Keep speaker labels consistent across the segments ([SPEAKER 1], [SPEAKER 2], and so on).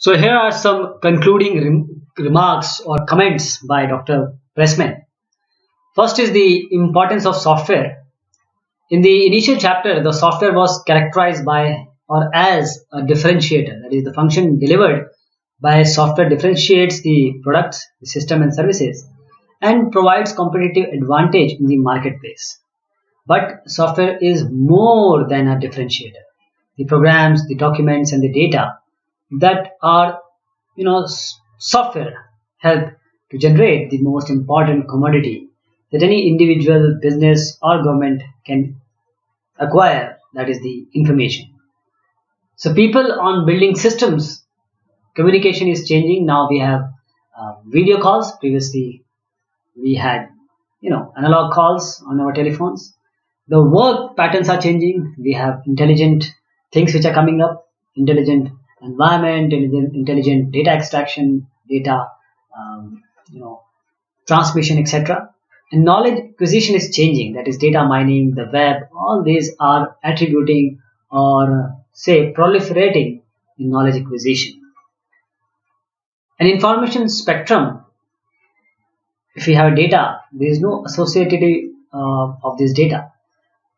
[SPEAKER 1] So here are some concluding remarks or comments by Dr. Pressman. First is the importance of software. In the initial chapter, the software was characterized by or as a differentiator. That is, the function delivered by software differentiates the products, the system and services and provides competitive advantage in the marketplace. But software is more than a differentiator. The programs, the documents and the data that are software help to generate the most important commodity that any individual business or government can acquire, that is the information. So people on building systems, communication is changing. Now we have video calls. Previously we had analog calls on our telephones. The work patterns are changing. We have intelligent things which are coming up, intelligent environment, intelligent data extraction, data transmission, etc. And knowledge acquisition is changing. That is data mining, the web. All these are attributing or say proliferating in knowledge acquisition. An information spectrum. If we have data, there is no associativity of this data,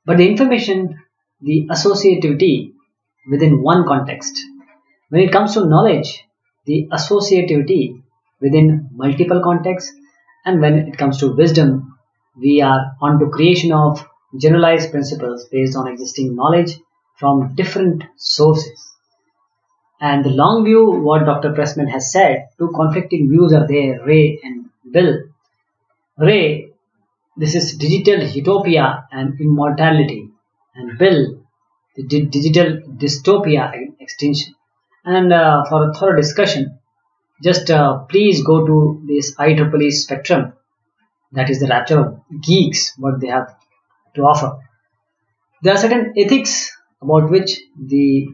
[SPEAKER 1] but the information, the associativity within one context. When it comes to knowledge, the associativity within multiple contexts, and when it comes to wisdom, we are on to creation of generalized principles based on existing knowledge from different sources. And the long view, what Dr. Pressman has said, two conflicting views are there, Ray and Bill. Ray, this is digital utopia and immortality, and Bill, the digital dystopia and extinction. And for a thorough discussion, just please go to this IEEE spectrum, that is the rapture of geeks, what they have to offer. There are certain ethics about which the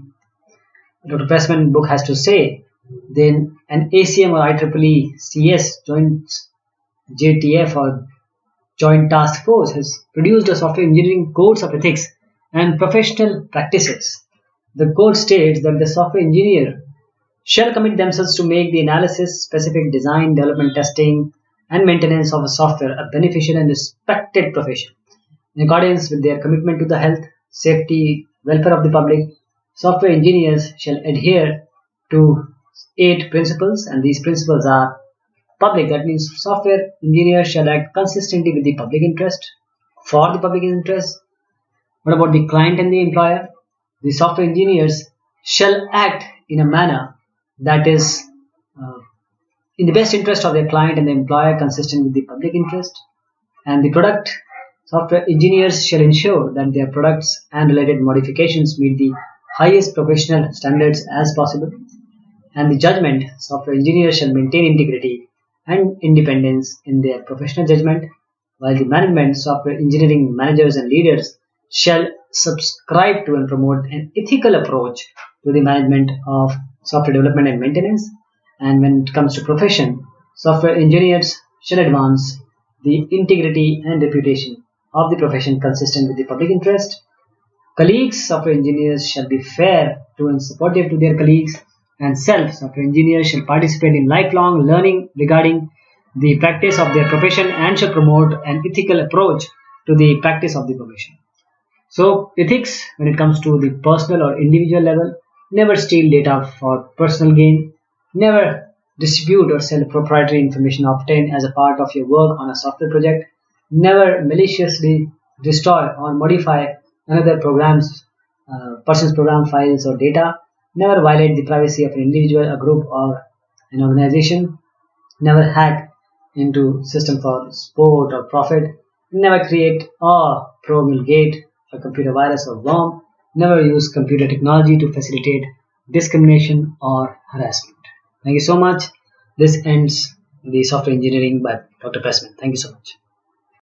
[SPEAKER 1] Dr. Pressman book has to say. Then an ACM or IEEE CS joint JTF or Joint Task Force has produced a software engineering codes of ethics and professional practices. The code states that the software engineer shall commit themselves to make the analysis, specific design, development, testing, and maintenance of a software a beneficial and respected profession. In accordance with their commitment to the health, safety, welfare of the public, software engineers shall adhere to 8 principles, and these principles are public. That means software engineers shall act consistently with the public interest, for the public interest. What about the client and the employer? The software engineers shall act in a manner that is in the best interest of their client and the employer, consistent with the public interest. And the product, software engineers shall ensure that their products and related modifications meet the highest professional standards as possible. And the judgment, software engineers shall maintain integrity and independence in their professional judgment, while the management, software engineering managers and leaders shall subscribe to and promote an ethical approach to the management of software development and maintenance. And when it comes to profession, software engineers shall advance the integrity and reputation of the profession consistent with the public interest. Colleagues, software engineers shall be fair to and supportive to their colleagues, and software engineers shall participate in lifelong learning regarding the practice of their profession and shall promote an ethical approach to the practice of the profession. So ethics, when it comes to the personal or individual level, never steal data for personal gain, never distribute or sell proprietary information obtained as a part of your work on a software project, never maliciously destroy or modify another person's program files or data, never violate the privacy of an individual, a group or an organization, never hack into system for sport or profit, never create or promulgate a computer virus or worm, never use computer technology to facilitate discrimination or harassment. Thank you so much. This ends the software engineering by Dr. Pressman. Thank you so much.